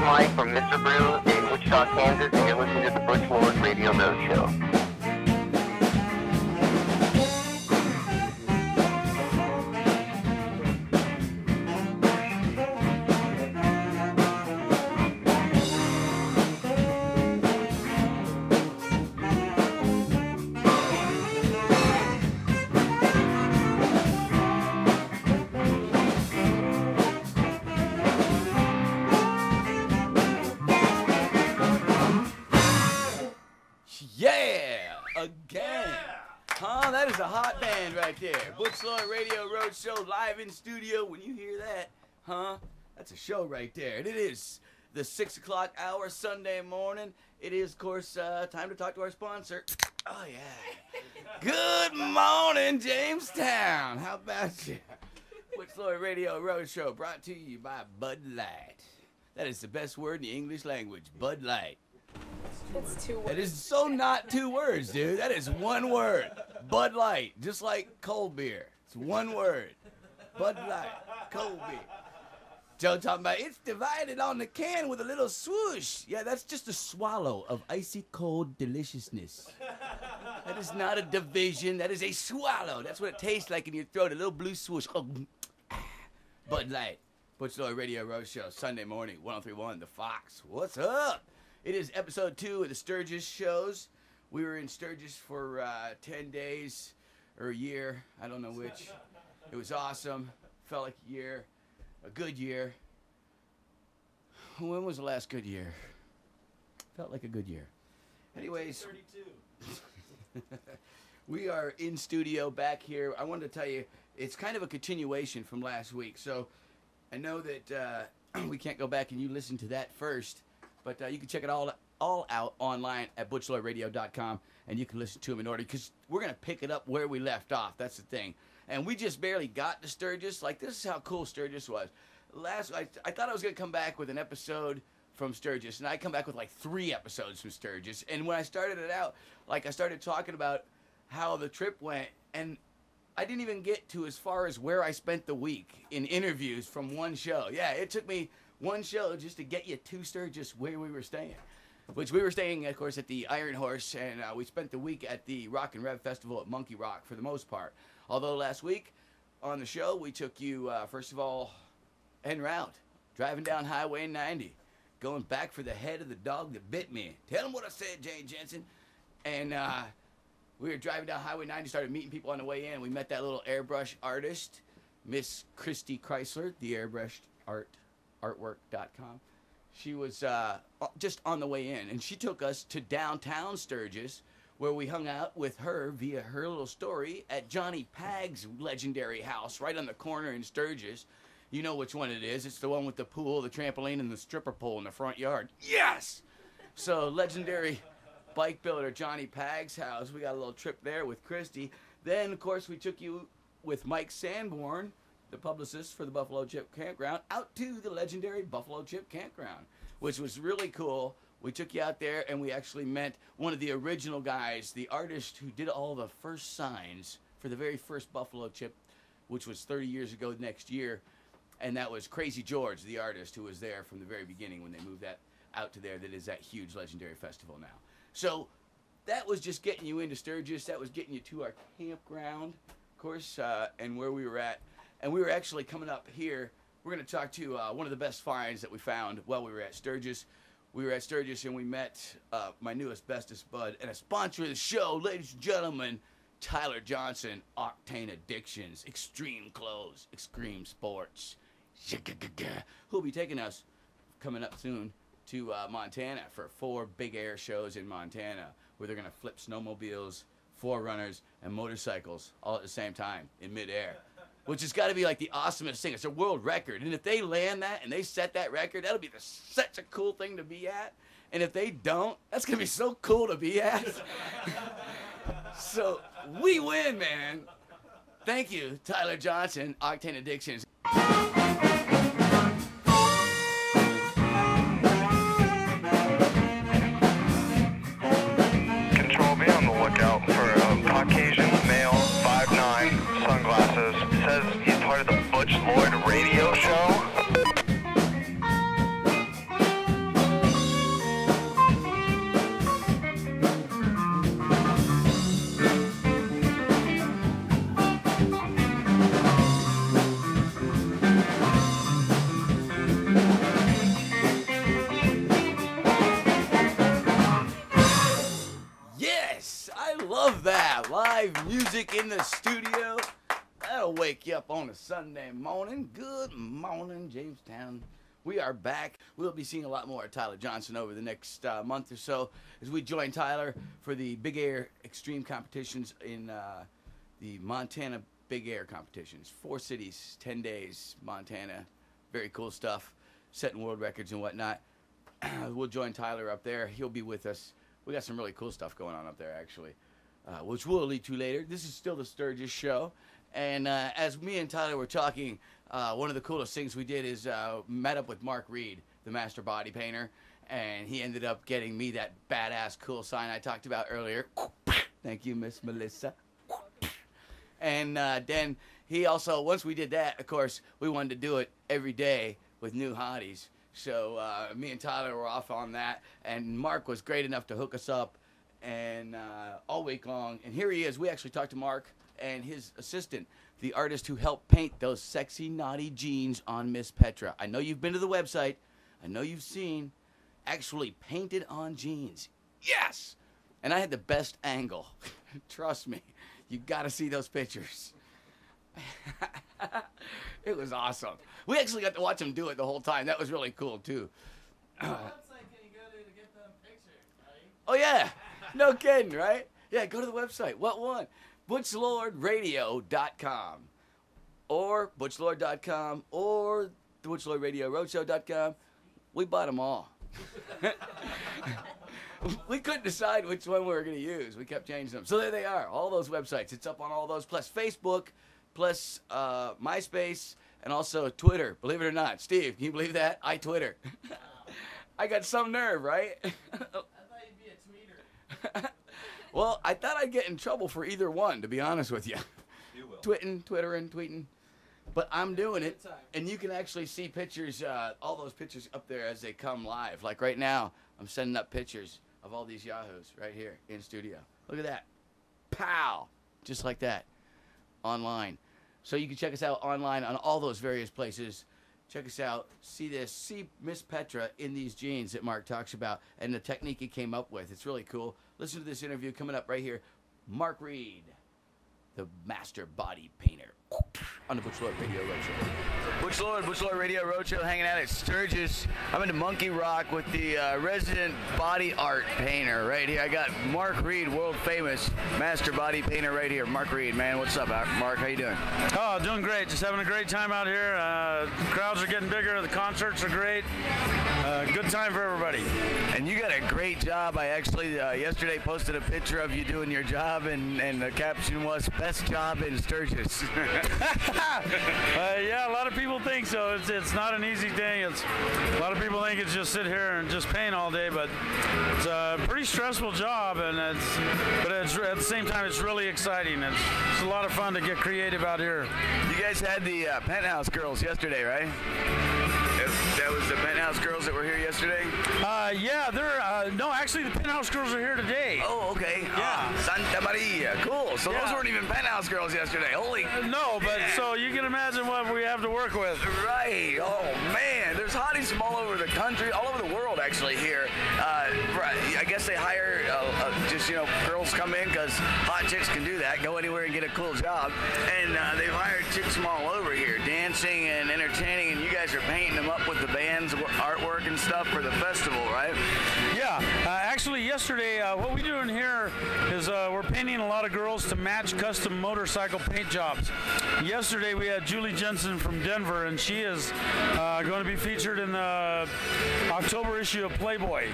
Mike from Mr. Brew in Wichita, Kansas, and you're listening to the Butch Lord Radio Roadshow. Butch Lord Radio Roadshow live in studio. When you hear that, that's a show right there. And it is the 6 o'clock hour Sunday morning. It is, of course, time to talk to our sponsor. Oh, yeah. Good morning, Jamestown. How about you? Butch Lord Radio Roadshow brought to you by Bud Light. That is the best word in the English language, Bud Light. It's 2 words. That is so not 2 words, dude. That is 1 word. Bud Light, just like cold beer. It's 1 word. Bud Light, cold beer. Joe talking about it's divided on the can with a little swoosh. Yeah, that's just a swallow of icy cold deliciousness. That is not a division. That is a swallow. That's what it tastes like in your throat. A little blue swoosh. Oh, Bud Light. Butch Lord Radio Roadshow, Sunday morning, 103.1 The Fox. What's up? It is episode 2 of the Sturgis shows. We were in Sturgis for 10 days or a year. I don't know which. It was awesome. Felt like a year. A good year. When was the last good year? Felt like a good year. Anyways. 32. We are in studio back here. I wanted to tell you, it's kind of a continuation from last week. So I know that we can't go back and you listen to that first. But you can check it all out online at butchlordradio.com, and you can listen to them in order, because we're going to pick it up where we left off. That's the thing. And we just barely got to Sturgis. Like, this is how cool Sturgis was. I thought I was going to come back with an episode from Sturgis, and I come back with like 3 episodes from Sturgis. And when I started it out, like, I started talking about how the trip went, and I didn't even get to as far as where I spent the week in interviews from one show. Yeah, it took me 1 show just to get you to Sturgis where we were staying. Which we were staying, of course, at the Iron Horse, and we spent the week at the Rock and Rev Festival at Monkey Rock for the most part. Although last week on the show, we took you, first of all, en route, driving down Highway 90, going back for the head of the dog that bit me. Tell him what I said, Jane Jensen. And we were driving down Highway 90, started meeting people on the way in. We met that little airbrush artist, Miss Christy Chrysler, the airbrush artwork.com. She was just on the way in, and she took us to downtown Sturgis, where we hung out with her via her little story at Johnny Pag's legendary house right on the corner in Sturgis. You know which one it is. It's the one with the pool, the trampoline, and the stripper pole in the front yard. Yes! So, legendary bike builder Johnny Pag's house. We got a little trip there with Christy. Then, of course, we took you with Mike Sanborn, the publicist for the Buffalo Chip Campground, out to the legendary Buffalo Chip Campground, which was really cool. We took you out there, and we actually met one of the original guys, the artist who did all the first signs for the very first Buffalo Chip, which was 30 years ago next year, and that was Crazy George, the artist who was there from the very beginning when they moved that out to there. That is that huge legendary festival now. So that was just getting you into Sturgis. That was getting you to our campground, of course, and where we were at. And we were actually coming up here. We're going to talk to one of the best finds that we found while we were at Sturgis. We were at Sturgis, and we met my newest, bestest bud, and a sponsor of the show, ladies and gentlemen, Tyler Johnson, Octane Addictions, Extreme Clothes, Extreme Sports. Who'll be taking us, coming up soon, to Montana for 4 big air shows in Montana, where they're going to flip snowmobiles, 4Runners, and motorcycles all at the same time in midair. Which has got to be like the awesomest thing. It's a world record. And if they land that and they set that record, that'll be such a cool thing to be at. And if they don't, that's going to be so cool to be at. So we win, man. Thank you, Tyler Johnson, Octane Addictions. Control, be on the lookout for a Caucasian male, 5'9", sunglasses. Says he's part of the Butch Lord Radio Show. music in the studio. That'll wake you up on a Sunday morning. Good morning, Jamestown. We are back. We'll be seeing a lot more of Tyler Johnson over the next month or so as we join Tyler for the Big Air Extreme competitions in the Montana Big Air competitions. 4 cities, 10 days, Montana. Very cool stuff. Setting world records and whatnot. We'll join Tyler up there. He'll be with us. We got some really cool stuff going on up there, actually, which we'll lead to later. This is still the Sturgis Show. And as me and Tyler were talking, one of the coolest things we did is met up with Mark Reed, the master body painter, and he ended up getting me that badass cool sign I talked about earlier. Thank you, Miss Melissa. And then he also, once we did that, of course, we wanted to do it every day with new hotties. So me and Tyler were off on that, and Mark was great enough to hook us up and all week long. And here he is. We actually talked to Mark and his assistant, the artist who helped paint those sexy, naughty jeans on Miss Petra. I know you've been to the website. I know you've seen actually painted on jeans. Yes! And I had the best angle. Trust me. You got to see those pictures. It was awesome. We actually got to watch him do it the whole time. That was really cool, too. What website can you go to get them pictures, buddy? Oh, yeah. No kidding, right? Yeah, go to the website. What one? ButchLordRadio.com or ButchLord.com or the Butchlord Radio Roadshow.com. We bought them all. We couldn't decide which one we were going to use. We kept changing them. So there they are, all those websites. It's up on all those, plus Facebook, plus MySpace, and also Twitter. Believe it or not. Steve, can you believe that? I Twitter. I got some nerve, right? I thought you'd be a tweeter. Well, I thought I'd get in trouble for either one, to be honest with you. You will. Twittering. But I'm doing it, and you can actually see pictures, all those pictures up there as they come live. Like right now, I'm sending up pictures of all these yahoos right here in studio. Look at that. Pow! Just like that. Online. So you can check us out online on all those various places. Check us out. See this. See Miss Petra in these jeans that Mark talks about and the technique he came up with. It's really cool. Listen to this interview coming up right here. Mark Reed, the master body painter, on the Butch Lord Radio Roadshow. Butch Lord Radio Roadshow, hanging out at Sturgis. I'm in the Monkey Rock with the resident body art painter right here. I got Mark Reed, world famous master body painter right here. Mark Reed, man, what's up, Mark? How you doing? Oh, doing great. Just having a great time out here. Crowds are getting bigger. The concerts are great. Good time for everybody. And you got a great job. I actually yesterday posted a picture of you doing your job, and the caption was "Best job in Sturgis." Yeah, a lot of people think so. It's not an easy thing. A lot of people think it's just sit here and just paint all day, but it's a pretty stressful job, but at the same time, it's really exciting. It's a lot of fun to get creative out here. You guys had the Penthouse girls yesterday, right? That was the Penthouse girls that were here yesterday? Yeah, no, actually the Penthouse girls are here today. Oh, okay. Yeah. Santa Maria. Cool. So those weren't even Penthouse girls yesterday. Holy. No, but so you can imagine what we have to work with. Right. Oh, man. There's hotties from all over the country, all over the world, actually, here. I guess they hire just, girls come in because hot chicks can do that, go anywhere and get a cool job. And they've hired chicks from all over here, dancing and entertaining, and you guys are painting them up with the band's artwork and stuff for the festival, right? Yeah. Actually, yesterday, what we're doing here is we're painting a lot of girls to match custom motorcycle paint jobs. Yesterday, we had Julie Jensen from Denver, and she is going to be featured in the October issue of Playboy.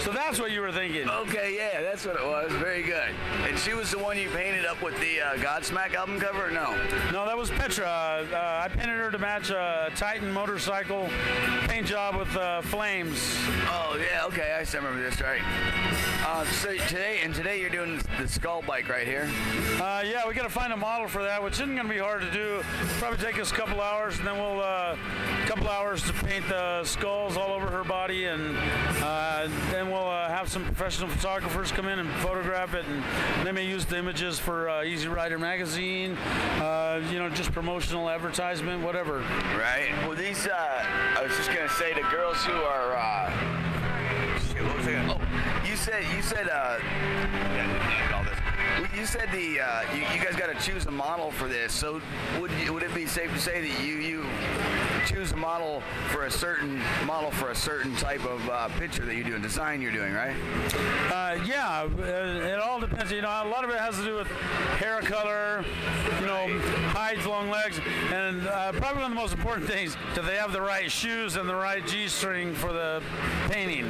So that's what you were thinking. Okay, yeah, that's what it was. Very good. And she was the one you painted up with the Godsmack album cover, or no? No, that was Petra. I painted her to match a Titan motorcycle paint job with flames. Oh, yeah, okay, I still remember this, right. So today you're doing the skull bike right here? Yeah, we got to find a model for that, which isn't going to be hard to do. Probably take us a couple hours, and then we'll couple hours to paint the skulls all over her body, and then we'll have some professional photographers come in and photograph it, and they may use the images for Easy Rider magazine, just promotional advertisement, whatever. Right. Well, these, I was just going to say, the girls who are, what was I gonna, oh, you said, all this. You said you guys got to choose a model for this. So would it be safe to say that you choose a model for a certain type of picture that you're doing, design you're doing, right? Yeah, it all depends. You know, a lot of it has to do with hair color, you know, height, long legs, and probably one of the most important things, do they have the right shoes and the right G-string for the painting?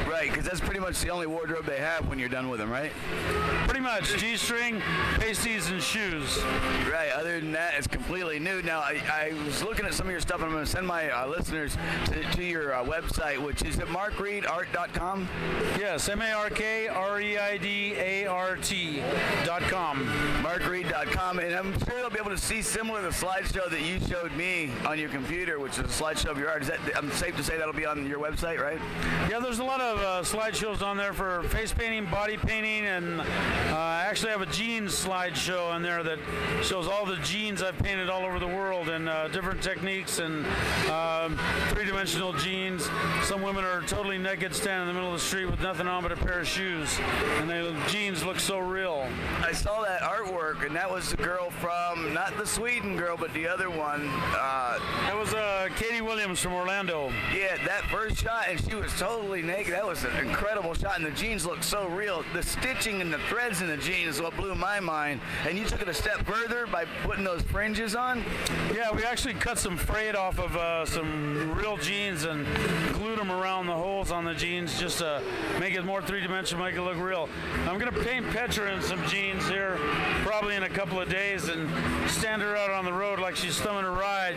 Right, because that's pretty much the only wardrobe they have when you're done with them, right? Pretty much, G-string, pasties, and shoes. Right, other than that, it's completely new. Now, I was looking at some of your stuff, and I'm going to send my listeners to your website, which is at markreidart.com? Yes, MarkReidart.com. markreid.com, and I'm sure they'll be able to see similar to the slideshow that you showed me on your computer, which is a slideshow of your art. Is that, I'm safe to say that'll be on your website, right? Yeah, there's a lot of slideshows on there for face painting, body painting, and I actually have a jeans slideshow on there that shows all the jeans I've painted all over the world and different techniques and three-dimensional jeans. Some women are totally naked standing in the middle of the street with nothing on but a pair of shoes, and the jeans look so real. I saw that artwork, and that was the girl from, not the Sweden girl, but the other one. That was Katie Williams from Orlando. Yeah, that first shot, and she was totally naked. That was an incredible shot, and the jeans look so real. The stitching and the threads in the jeans is what blew my mind. And you took it a step further by putting those fringes on? Yeah, we actually cut some frayed off of some real jeans and glued them around the holes on the jeans just to make it more three-dimensional, make it look real. I'm going to paint Petra in some jeans here probably in a couple of days and stand her out on the road like she's thumbing a ride.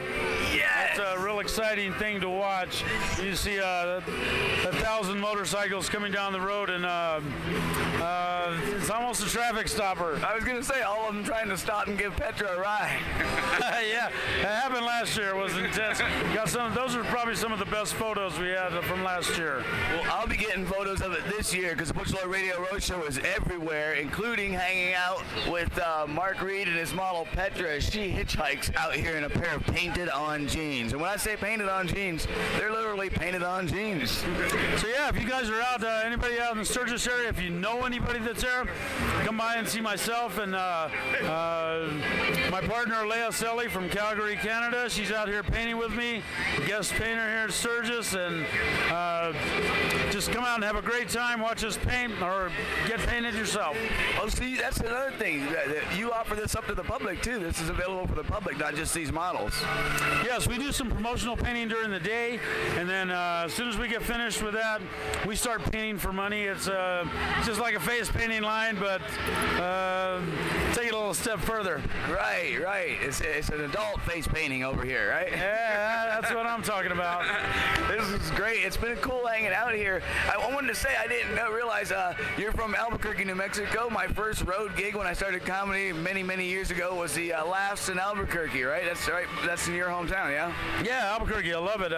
Yes! It's a real exciting thing to watch. You see 1,000 motorcycles coming down the road, and it's almost a traffic stopper. I was going to say, all of them trying to stop and give Petra a ride. Yeah, it happened last year. It was intense. Got some. Those are probably some of the best photos we had from last year. Well, I'll be getting photos of it this year because the Butch Radio Roadshow is everywhere, including hanging out with Mark Reid and his model Petra as she hitchhikes out here in a pair of painted-on jeans. And when I say painted-on jeans, they're literally painted-on jeans. So yeah, if you guys are out, anybody out in the Sturgis area, if you know anybody that's there, come by and see myself and my partner Leah Selly from Calgary, Canada. She's out here painting with me, guest painter here at Sturgis, and just come out and have a great time, watch us paint, or get painted yourself. Oh, see, that's another thing. You offer this up to the public, too. This is available for the public, not just these models. Yes, we do some promotional painting during the day, and then as soon as we get finished with that, we start painting for money. It's just like a face painting line, but take it a little step further. Right, right. It's an adult face painting over here, right? Yeah, that's what I'm talking about. This is great. It's been cool hanging out here. I wanted to say I didn't realize you're from Albuquerque, New Mexico. My first road gig when I started comedy many, many years ago was the Laughs in Albuquerque, right? That's right. That's in your hometown, yeah? Yeah, Albuquerque. I love it.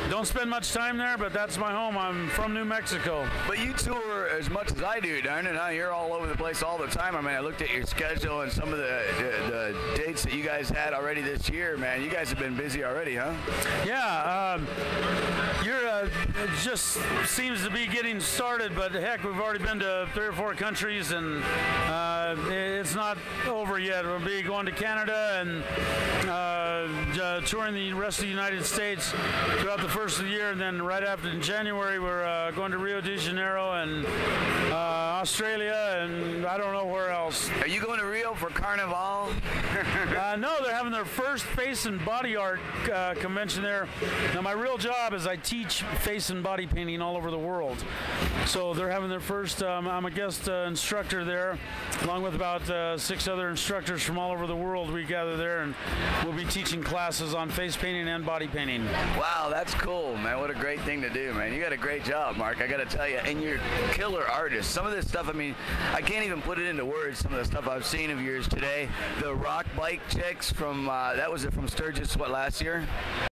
Don't spend much time there, but that's my home. I'm from New Mexico. But you tour as much as I do, darn it, huh? You're all over the place all the time. I mean, I looked at your schedule and some of the dates that you guys had already this year, man. You guys have been busy already, huh? Yeah, it just seems to be getting started, but heck, we've already been to 3 or 4 countries, and it's not over yet. We'll be going to Canada and touring the rest of the United States throughout the first of the year, and then right after in January, we're going to Rio de Janeiro and Australia, and I don't know where else. Are you going to Rio for Carnival? No, they're having their first face and body art convention there. Now, my real job is I teach face and body painting all over the world. So they're having their first, I'm a guest instructor there, along with about 6 other instructors from all over the world. We gather there, and we'll be teaching classes on face painting and body painting. Wow, that's cool, man. What a great thing to do, man. You got a great job, Mark, I got to tell you. And you're a killer artist. Some of this stuff, I mean, I can't even put it into words, some of the stuff I've seen of yours today. The rock bike chicks from, that was it from Sturgis, what, last year?